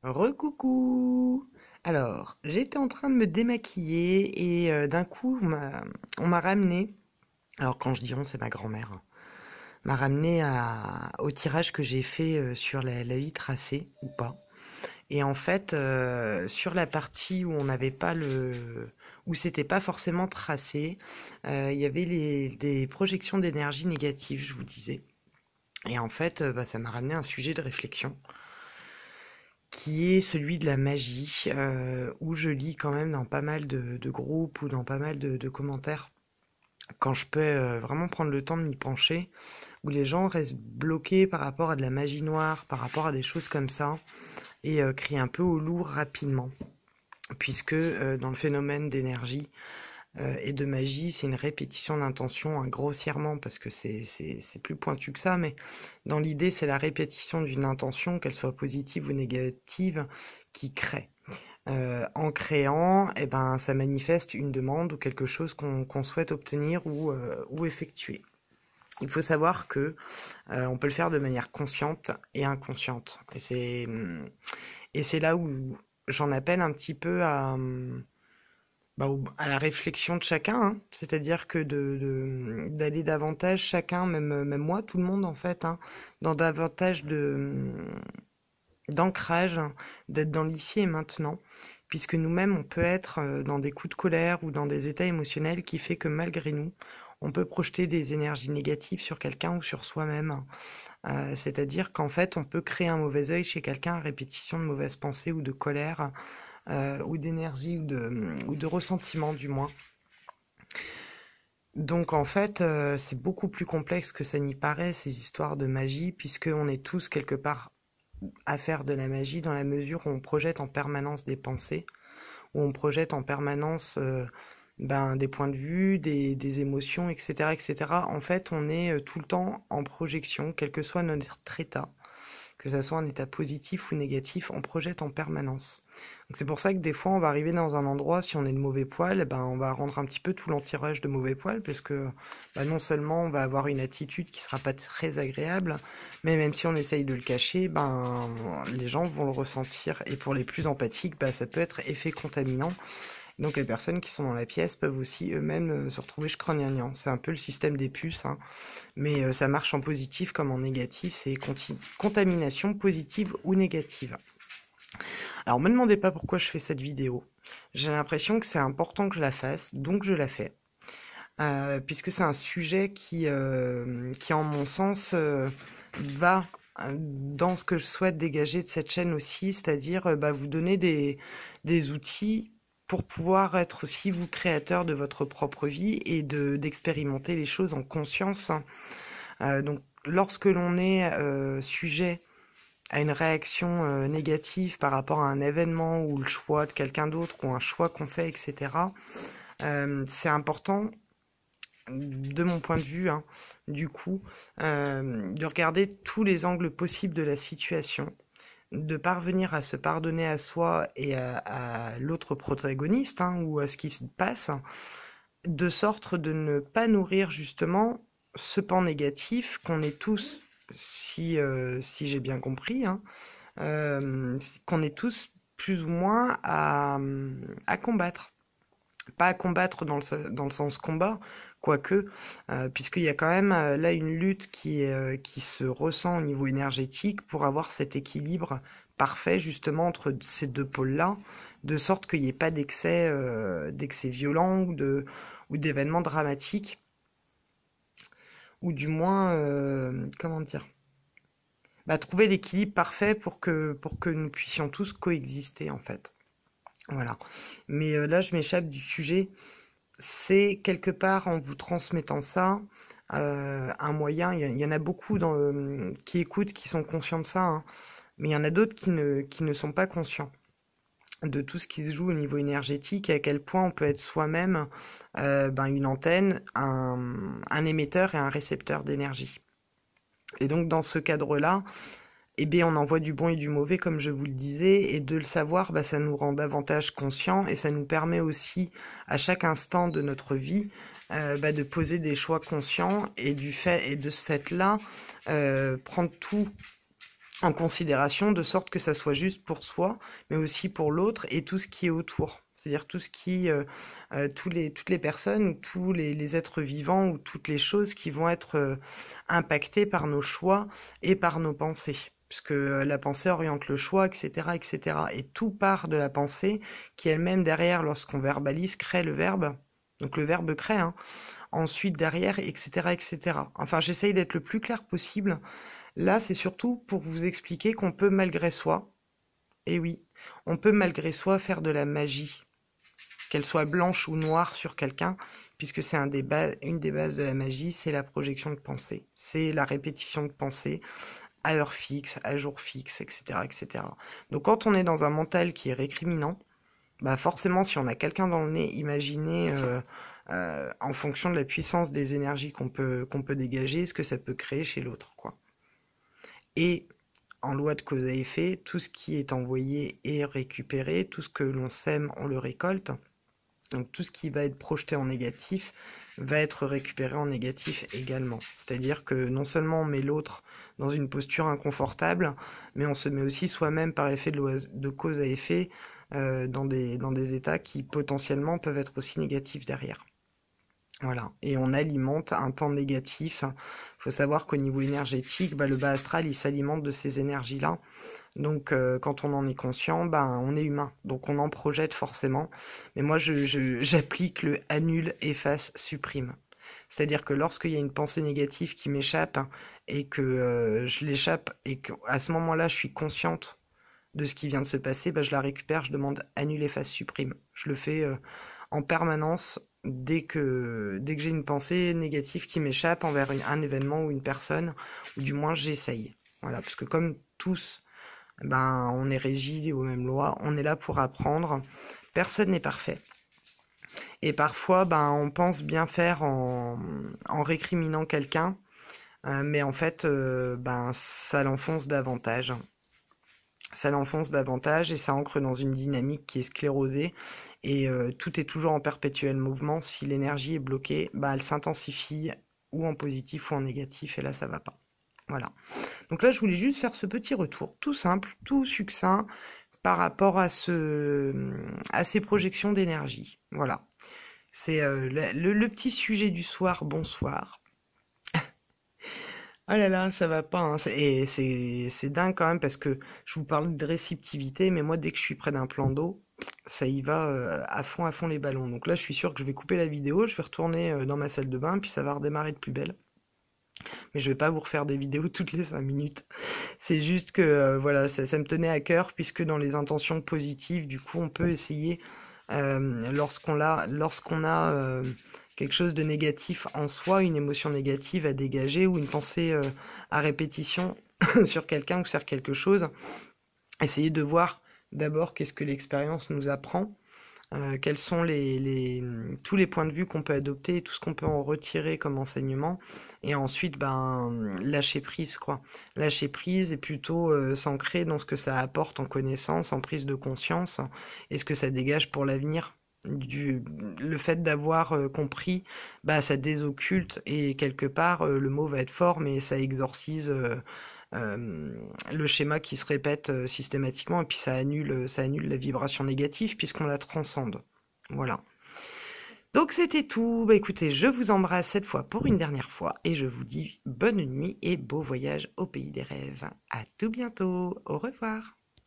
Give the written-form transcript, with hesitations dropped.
Recoucou! Alors, j'étais en train de me démaquiller et d'un coup, on m'a ramené, alors quand je dis on, c'est ma grand-mère, hein, m'a ramené au tirage que j'ai fait sur la vie tracée ou pas. Et en fait, sur la partie où on n'avait pas où c'était pas forcément tracé, il y avait des projections d'énergie négatives, je vous disais. Et en fait, ça m'a ramené un sujet de réflexion qui est celui de la magie, où je lis quand même dans pas mal de groupes ou dans pas mal de commentaires, quand je peux vraiment prendre le temps de m'y pencher, où les gens restent bloqués par rapport à de la magie noire, par rapport à des choses comme ça, et crient un peu au lourd rapidement. Puisque dans le phénomène d'énergie et de magie, c'est une répétition d'intention, hein, grossièrement, parce que c'est plus pointu que ça, mais dans l'idée, c'est la répétition d'une intention, qu'elle soit positive ou négative, qui crée. En créant, eh ben, ça manifeste une demande ou quelque chose qu'on souhaite obtenir ou effectuer. Il faut savoir que on peut le faire de manière consciente et inconsciente. Et c'est là où j'en appelle un petit peu à la réflexion de chacun, hein. C'est-à-dire que d'aller davantage chacun, même moi, tout le monde en fait, hein, dans davantage d'ancrage, hein, d'être dans l'ici et maintenant, puisque nous-mêmes, on peut être dans des coups de colère ou dans des états émotionnels qui fait que malgré nous, on peut projeter des énergies négatives sur quelqu'un ou sur soi-même. C'est-à-dire qu'en fait, on peut créer un mauvais œil chez quelqu'un à répétition de mauvaises pensées ou de colère, ou d'énergie ou de ressentiment du moins. Donc en fait, c'est beaucoup plus complexe que ça n'y paraît, ces histoires de magie, puisqu'on est tous quelque part à faire de la magie dans la mesure où on projette en permanence des pensées, où on projette en permanence des points de vue, des émotions, etc., etc. En fait, on est tout le temps en projection, quel que soit notre état, que ça soit un état positif ou négatif, on projette en permanence. Donc c'est pour ça que des fois on va arriver dans un endroit, si on est de mauvais poil, on va rendre un petit peu tout l'entourage de mauvais poil, parce que non seulement on va avoir une attitude qui sera pas très agréable, mais même si on essaye de le cacher, les gens vont le ressentir. Et pour les plus empathiques, ça peut être effet contaminant. Donc les personnes qui sont dans la pièce peuvent aussi eux-mêmes se retrouver schkronignant. C'est un peu le système des puces, hein. Mais ça marche en positif comme en négatif, c'est contamination positive ou négative. Alors me demandez pas pourquoi je fais cette vidéo. J'ai l'impression que c'est important que je la fasse, donc je la fais. Puisque c'est un sujet qui en mon sens, va dans ce que je souhaite dégager de cette chaîne aussi, c'est-à-dire vous donner des outils pour pouvoir être aussi vous créateur de votre propre vie et d'expérimenter les choses en conscience, hein. Donc lorsque l'on est sujet à une réaction négative par rapport à un événement ou le choix de quelqu'un d'autre ou un choix qu'on fait, etc., c'est important, de mon point de vue, hein, du coup, de regarder tous les angles possibles de la situation, de parvenir à se pardonner à soi et à l'autre protagoniste, hein, ou à ce qui se passe, de sorte de ne pas nourrir justement ce pan négatif qu'on est tous, si j'ai bien compris, hein, qu'on est tous plus ou moins à combattre. Pas à combattre dans le sens combat, quoique, puisqu'il y a quand même là une lutte qui se ressent au niveau énergétique pour avoir cet équilibre parfait justement entre ces deux pôles-là, de sorte qu'il n'y ait pas d'excès violents ou d'événements dramatiques, ou du moins, comment dire, trouver l'équilibre parfait pour que nous puissions tous coexister en fait. Voilà. Mais là, je m'échappe du sujet. C'est quelque part en vous transmettant ça, un moyen. Il y en a beaucoup qui écoutent, qui sont conscients de ça, hein, mais il y en a d'autres qui ne sont pas conscients de tout ce qui se joue au niveau énergétique et à quel point on peut être soi-même une antenne, un émetteur et un récepteur d'énergie. Et donc dans ce cadre-là, on envoie du bon et du mauvais, comme je vous le disais, et de le savoir, ça nous rend davantage conscients et ça nous permet aussi, à chaque instant de notre vie, de poser des choix conscients et de ce fait-là, prendre tout en considération, de sorte que ça soit juste pour soi, mais aussi pour l'autre et tout ce qui est autour. C'est-à-dire tout ce qui, toutes les personnes ou tous les êtres vivants ou toutes les choses qui vont être impactées par nos choix et par nos pensées. Puisque la pensée oriente le choix, etc., etc. Et tout part de la pensée qui elle-même derrière, lorsqu'on verbalise, crée le verbe. Donc le verbe crée, hein. Ensuite derrière, etc., etc. Enfin, j'essaye d'être le plus clair possible. Là, c'est surtout pour vous expliquer qu'on peut malgré soi, et oui, on peut malgré soi faire de la magie, qu'elle soit blanche ou noire sur quelqu'un, puisque c'est une des bases de la magie, c'est la projection de pensée, c'est la répétition de pensée à heure fixe, à jour fixe, etc., etc. Donc quand on est dans un mental qui est récriminant, bah forcément, si on a quelqu'un dans le nez, imaginez en fonction de la puissance des énergies qu'on peut dégager, ce que ça peut créer chez l'autre, quoi. Et en loi de cause à effet, tout ce qui est envoyé est récupéré, tout ce que l'on sème, on le récolte. Donc tout ce qui va être projeté en négatif va être récupéré en négatif également. C'est-à-dire que non seulement on met l'autre dans une posture inconfortable, mais on se met aussi soi-même par effet de cause à effet dans des états qui potentiellement peuvent être aussi négatifs derrière. Voilà, et on alimente un pan négatif. Il faut savoir qu'au niveau énergétique, le bas astral, il s'alimente de ces énergies-là. Donc quand on en est conscient, on est humain, donc on en projette forcément. Mais moi, j'applique le annule, efface, supprime. C'est-à-dire que lorsqu'il y a une pensée négative qui m'échappe et que je l'échappe et qu'à ce moment-là, je suis consciente de ce qui vient de se passer, je la récupère, je demande annule, efface, supprime. Je le fais en permanence dès que j'ai une pensée négative qui m'échappe envers un événement ou une personne, ou du moins j'essaye. Voilà, parce que comme tous, on est régi aux mêmes lois, on est là pour apprendre. Personne n'est parfait. Et parfois, on pense bien faire en récriminant quelqu'un, mais en fait, ça l'enfonce davantage. Ça l'enfonce davantage et ça ancre dans une dynamique qui est sclérosée et tout est toujours en perpétuel mouvement. Si l'énergie est bloquée, elle s'intensifie ou en positif ou en négatif et là ça va pas. Voilà. Donc là je voulais juste faire ce petit retour tout simple, tout succinct par rapport à ces projections d'énergie. Voilà. C'est le petit sujet du soir, bonsoir. Oh là là, ça va pas, hein. Et c'est dingue quand même parce que je vous parle de réceptivité, mais moi dès que je suis près d'un plan d'eau, ça y va à fond les ballons. Donc là, je suis sûr que je vais couper la vidéo, je vais retourner dans ma salle de bain, puis ça va redémarrer de plus belle. Mais je vais pas vous refaire des vidéos toutes les 5 minutes. C'est juste que voilà, ça me tenait à cœur puisque dans les intentions positives, du coup, on peut essayer lorsqu'on a quelque chose de négatif en soi, une émotion négative à dégager ou une pensée à répétition sur quelqu'un ou sur quelque chose, essayer de voir d'abord qu'est-ce que l'expérience nous apprend, quels sont tous les points de vue qu'on peut adopter, tout ce qu'on peut en retirer comme enseignement, et ensuite lâcher prise, quoi. Lâcher prise et plutôt s'ancrer dans ce que ça apporte en connaissance, en prise de conscience, et ce que ça dégage pour l'avenir. Le fait d'avoir compris, ça désocculte et quelque part le mot va être fort, mais ça exorcise le schéma qui se répète systématiquement et puis ça annule la vibration négative puisqu'on la transcende. Voilà. Donc c'était tout. Écoutez, je vous embrasse cette fois pour une dernière fois et je vous dis bonne nuit et beau voyage au pays des rêves. À tout bientôt. Au revoir.